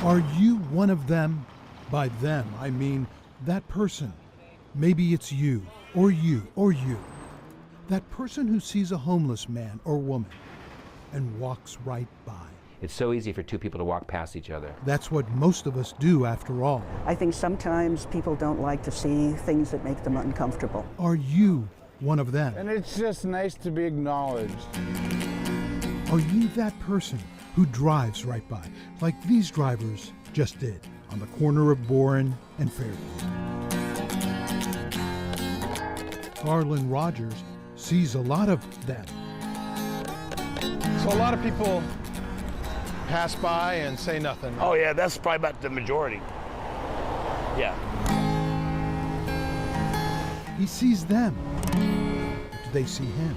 Are you one of them? By them, I mean that person. Maybe it's you, or you, or you. That person who sees a homeless man or woman and walks right by. It's so easy for two people to walk past each other. That's what most of us do, after all. I think sometimes people don't like to see things that make them uncomfortable. Are you one of them? And it's just nice to be acknowledged. Are you that person who drives right by, like these drivers just did, on the corner of Boren and Fairview? Garland Rogers sees a lot of them. So a lot of people pass by and say nothing. Oh yeah, that's probably about the majority. Yeah. He sees them. But do they see him?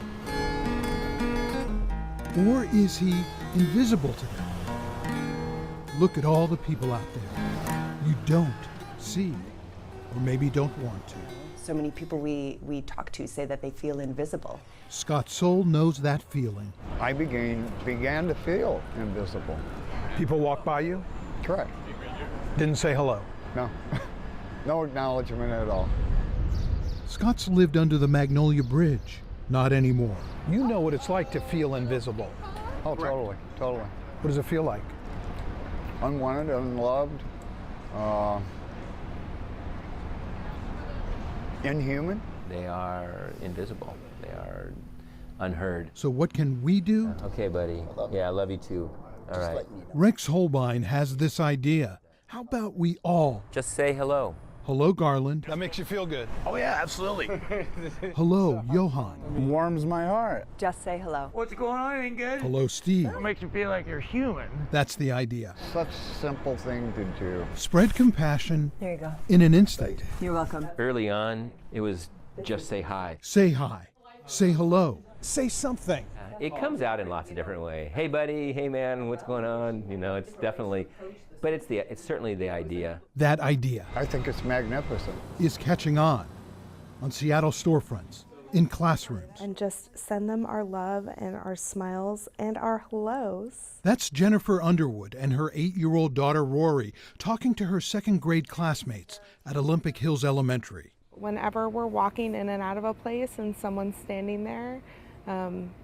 Or is he invisible to them? Look at all the people out there you don't see, or maybe don't want to. So many people we talk to say that they feel invisible. Scott Soul knows that feeling. I began to feel invisible. People walk by you, Correct. didn't say hello. No. No acknowledgement at all. Scott's lived under the Magnolia Bridge. Not anymore. You know what it's like to feel invisible. Oh, totally, totally. What does it feel like? Unwanted, unloved, inhuman. They are invisible. They are unheard. So what can we do? Okay, buddy. Yeah, I love you too. All right. Rex Holbein has this idea. How about we all? Just say hello. Hello, Garland. That makes you feel good. Oh yeah, absolutely. Hello, Johan. It warms my heart. Just say hello. What's going on? Ain't good? Hello, Steve. It makes you feel like you're human. That's the idea. Such a simple thing to do. Spread compassion There you go. in an instant. You're welcome. Early on, it was just say hi. Say hi. Say hello. Say something. It comes out in lots of different ways. Hey, buddy. Hey, man. What's going on? You know, it's definitely, but it's certainly the idea. That idea I think it's magnificent. is catching on Seattle storefronts, in classrooms. And just send them our love and our smiles and our hellos. That's Jennifer Underwood and her 8-year-old daughter Rory talking to her second grade classmates at Olympic Hills Elementary. Whenever we're walking in and out of a place and someone's standing there,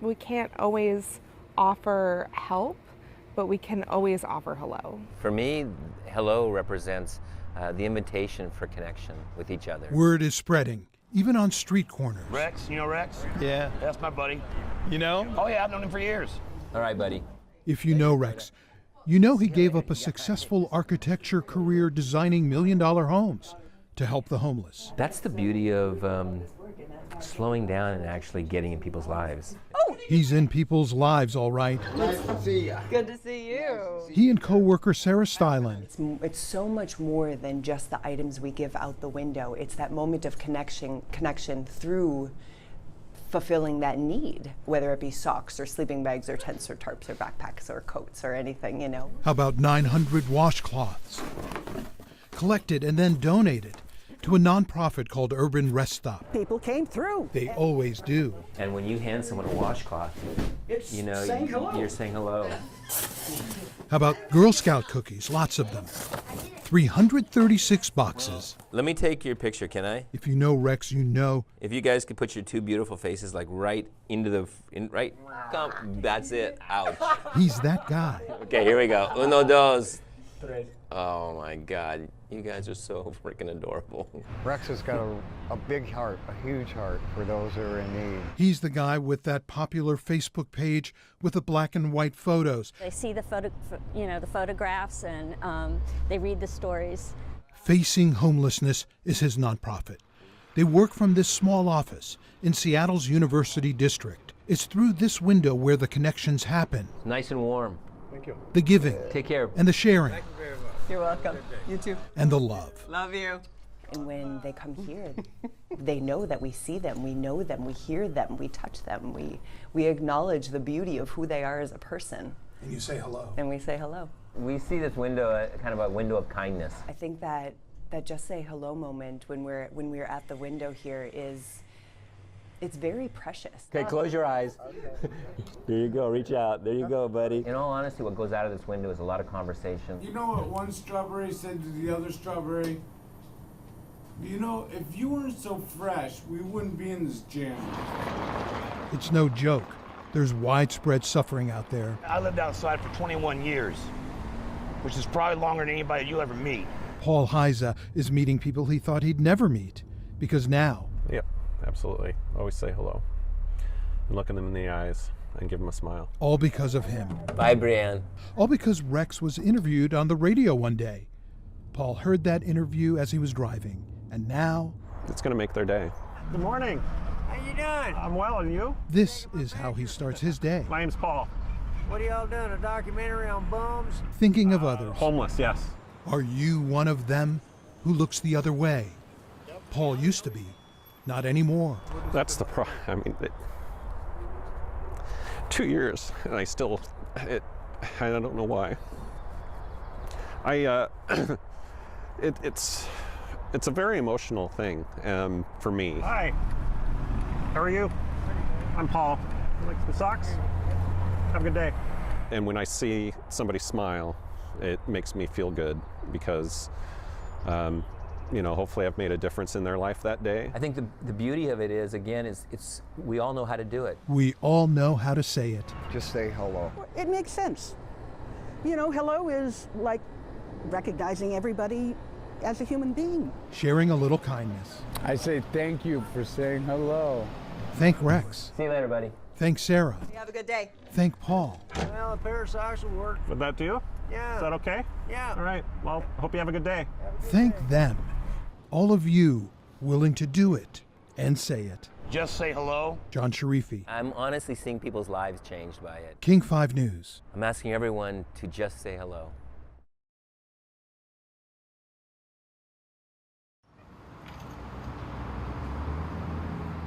we can't always offer help, but we can always offer hello. For me, hello represents the invitation for connection with each other. Word is spreading, even on street corners. Rex, you know Rex? Yeah. That's my buddy. You know? Oh yeah, I've known him for years. All right, buddy. If you know Rex, you know he gave up a successful architecture career designing million-dollar homes to help the homeless. That's the beauty of slowing down and actually getting in people's lives. He's in people's lives, all right. Good to see you. He and co-worker Sarah Stylen It's so much more than just the items we give out the window. It's that moment of connection through fulfilling that need, whether it be socks or sleeping bags or tents or tarps or backpacks or coats or anything, you know. How about 900 washcloths? Collected and then donated to a nonprofit called Urban Rest Stop. People came through. They always do. And when you hand someone a washcloth, you know, you're saying hello. How about Girl Scout cookies? Lots of them. 336 boxes. Let me take your picture, can I? If you know Rex, you know. If you guys could put your two beautiful faces like right into the, that's it, ouch. He's that guy. Okay, here we go. Uno, dos. Oh my God, you guys are so freaking adorable. Rex has got a big heart, a huge heart for those who are in need. He's the guy with that popular Facebook page with the black and white photos. They see the the photographs, and they read the stories. Facing Homelessness is his nonprofit. They work from this small office in Seattle's University District. It's through this window where the connections happen. Nice and warm. Thank you. The giving. Take care. And the sharing. You're welcome. You too. And the love. Love you. And when they come here, they know that we see them, we know them, we hear them, we touch them, we acknowledge the beauty of who they are as a person. And you say hello. And we say hello. We see this window, kind of a window of kindness. I think that just say hello moment when we're at the window here is It's very precious. Okay, close your eyes. There you go, reach out. There you go, buddy. In all honesty, what goes out of this window is a lot of conversation. You know what one strawberry said to the other strawberry? You know, if you weren't so fresh, we wouldn't be in this jam. It's no joke. There's widespread suffering out there. I lived outside for 21 years, which is probably longer than anybody you'll ever meet. Paul Heiza is meeting people he thought he'd never meet, because now... Yep, absolutely. Always say hello. And look them in the eyes and give them a smile. All because of him. Bye, Brianne. All because Rex was interviewed on the radio one day. Paul heard that interview as he was driving, and now... It's going to make their day. Good morning. How you doing? I'm well, and you? This is how he starts his day. My name's Paul. What are y'all doing, a documentary on bums? Thinking of others. Homeless, yes. Are you one of them who looks the other way? Paul used to be. Not anymore. That's the problem. I mean, 2 years, and I still, I don't know why. It's a very emotional thing for me. Hi. How are you? I'm Paul. You like the socks? Have a good day. And when I see somebody smile, it makes me feel good because, you know, hopefully I've made a difference in their life that day. I think the beauty of it is, again, it's we all know how to do it. We all know how to say it. Just say hello. It makes sense. You know, hello is like recognizing everybody as a human being. Sharing a little kindness. I say thank you for saying hello. Thank Rex. See you later, buddy. Thank Sarah. You have a good day. Thank Paul. Well, a pair of socks will work. Would that do? Yeah. Is that okay? Yeah. All right. Well, hope you have a good day. Thank them. All of you willing to do it and say it. Just say hello. John Sharify, I'm honestly seeing people's lives changed by it. King 5 News. I'm asking everyone to just say hello.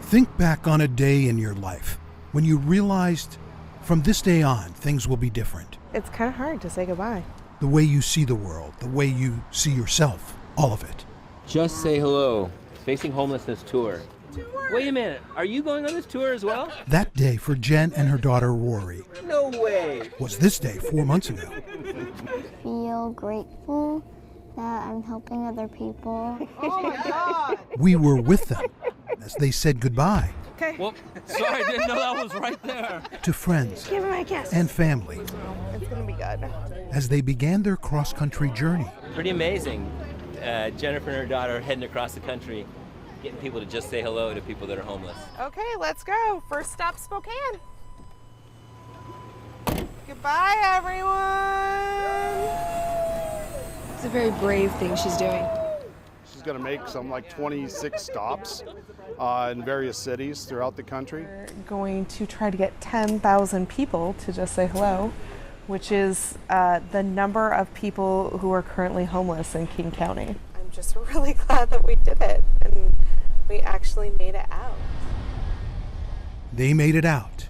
Think back on a day in your life when you realized from this day on things will be different. It's kind of hard to say goodbye. The way you see the world, the way you see yourself, all of it. Just say hello. Facing Homelessness tour. Wait a minute, are you going on this tour as well? That day for Jen and her daughter Rory No way. was this day 4 months ago. Feel grateful that I'm helping other people. Oh my God. We were with them as they said goodbye Okay. Well, sorry, I didn't know that was right there. to friends Give him a kiss. and family It's gonna be good. as they began their cross-country journey. Pretty amazing. Jennifer and her daughter heading across the country, getting people to just say hello to people that are homeless. Okay, let's go. First stop, Spokane. Goodbye, everyone. It's a very brave thing she's doing. She's going to make some like 26 stops in various cities throughout the country. We're going to try to get 10,000 people to just say hello, which is the number of people who are currently homeless in King County. I'm just really glad that we did it and we actually made it out. They made it out.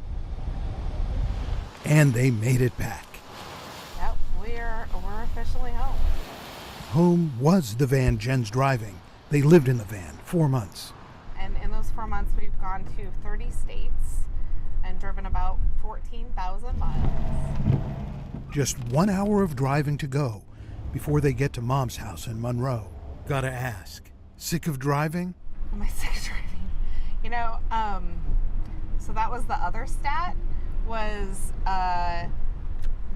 And they made it back. Yep, we're officially home. Home was the van Jen's driving. They lived in the van 4 months. And in those 4 months, we've gone to 30 states and driven about 14,000 miles. Just 1 hour of driving to go before they get to Mom's house in Monroe. Gotta ask, sick of driving? Am I sick of driving? You know, so that was the other stat, was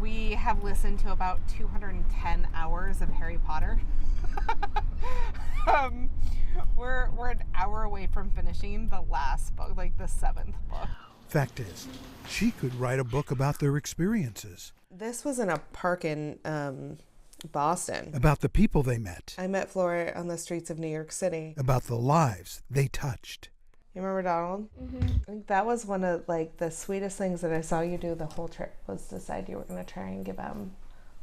we have listened to about 210 hours of Harry Potter. We're an hour away from finishing the last book, like the 7th book. Fact is, she could write a book about their experiences. This was in a park in Boston. About the people they met. I met Flora on the streets of New York City. About the lives they touched. You remember Donald? Mm-hmm. I think that was one of like the sweetest things that I saw you do the whole trip, was decide you were going to try and give him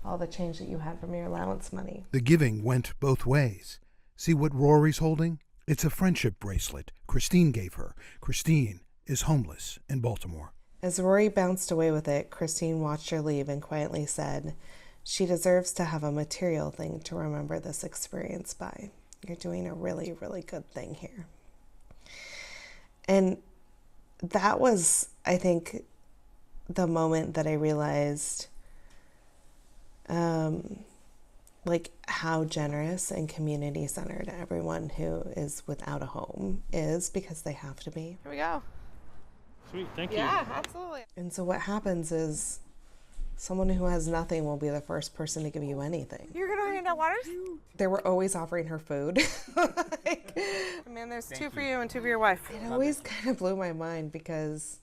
all the change that you had from your allowance money. The giving went both ways. See what Rory's holding? It's a friendship bracelet Christine gave her. Christine is homeless in Baltimore. As Rory bounced away with it, Christine watched her leave and quietly said, "She deserves to have a material thing to remember this experience by. You're doing a really, really good thing here." And that was, I think, the moment that I realized like how generous and community centered everyone who is without a home is, because they have to be. Here we go. Sweet, thank you. Yeah, absolutely. And so what happens is someone who has nothing will be the first person to give you anything. You're gonna hand out waters? They were always offering her food. Man, there's two for you and two for your wife. It always kind of blew my mind because,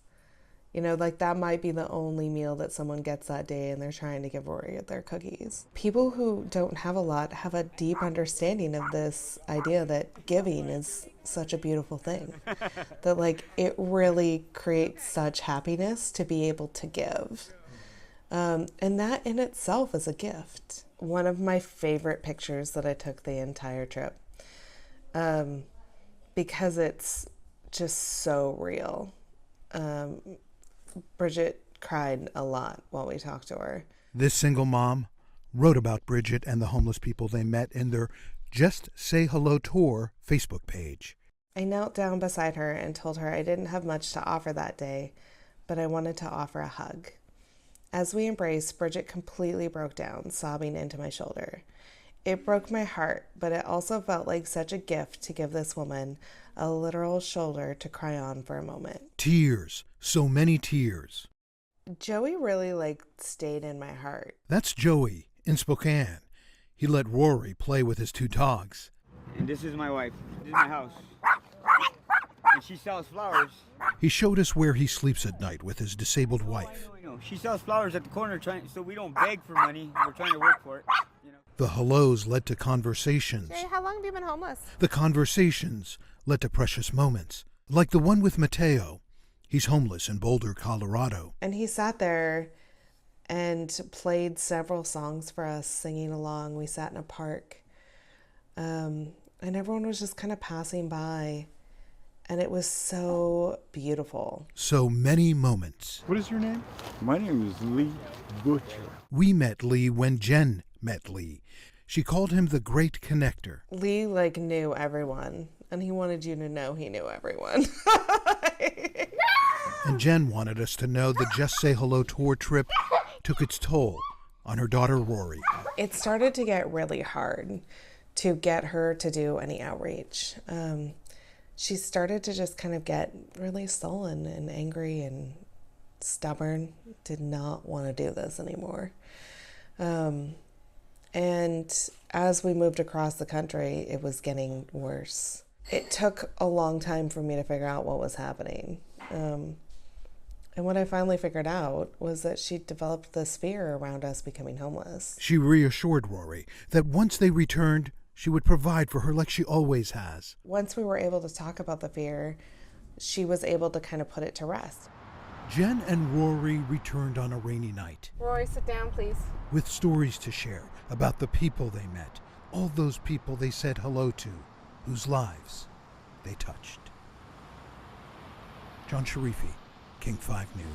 you know, like that might be the only meal that someone gets that day and they're trying to give Rory their cookies. People who don't have a lot have a deep understanding of this idea that giving is such a beautiful thing. That like it really creates such happiness to be able to give. And that in itself is a gift. One of my favorite pictures that I took the entire trip, because it's just so real. Bridget cried a lot while we talked to her. This single mom wrote about Bridget and the homeless people they met in their Just Say Hello Tour Facebook page. I knelt down beside her and told her I didn't have much to offer that day, but I wanted to offer a hug. As we embraced, Bridget completely broke down, sobbing into my shoulder. It broke my heart, but it also felt like such a gift to give this woman a literal shoulder to cry on for a moment. Tears, so many tears. Joey really stayed in my heart. That's Joey in Spokane. He let Rory play with his two dogs. And this is my wife. This is my house. And she sells flowers. He showed us where he sleeps at night with his disabled wife. I know. She sells flowers at the corner, so we don't beg for money. We're trying to work for it. You know. The hellos led to conversations. Jay, how long have you been homeless? The conversations led to precious moments, like the one with Mateo. He's homeless in Boulder, Colorado. And he sat there and played several songs for us, singing along. We sat in a park, and everyone was just kind of passing by, and it was so beautiful. So many moments. What is your name? My name is Lee Butcher. We met Lee when Jen met Lee. She called him the Great Connector. Lee knew everyone, and he wanted you to know he knew everyone. And Jen wanted us to know the Just Say Hello tour trip took its toll on her daughter Rory. It started to get really hard to get her to do any outreach. She started to just kind of get really sullen and angry and stubborn, did not want to do this anymore. And as we moved across the country, it was getting worse. It took a long time for me to figure out what was happening. And what I finally figured out was that she developed this fear around us becoming homeless. She reassured Rory that once they returned, she would provide for her like she always has. Once we were able to talk about the fear, she was able to kind of put it to rest. Jen and Rory returned on a rainy night. Rory, sit down, please. With stories to share about the people they met, all those people they said hello to, whose lives they touched. John Sharify, King 5 News.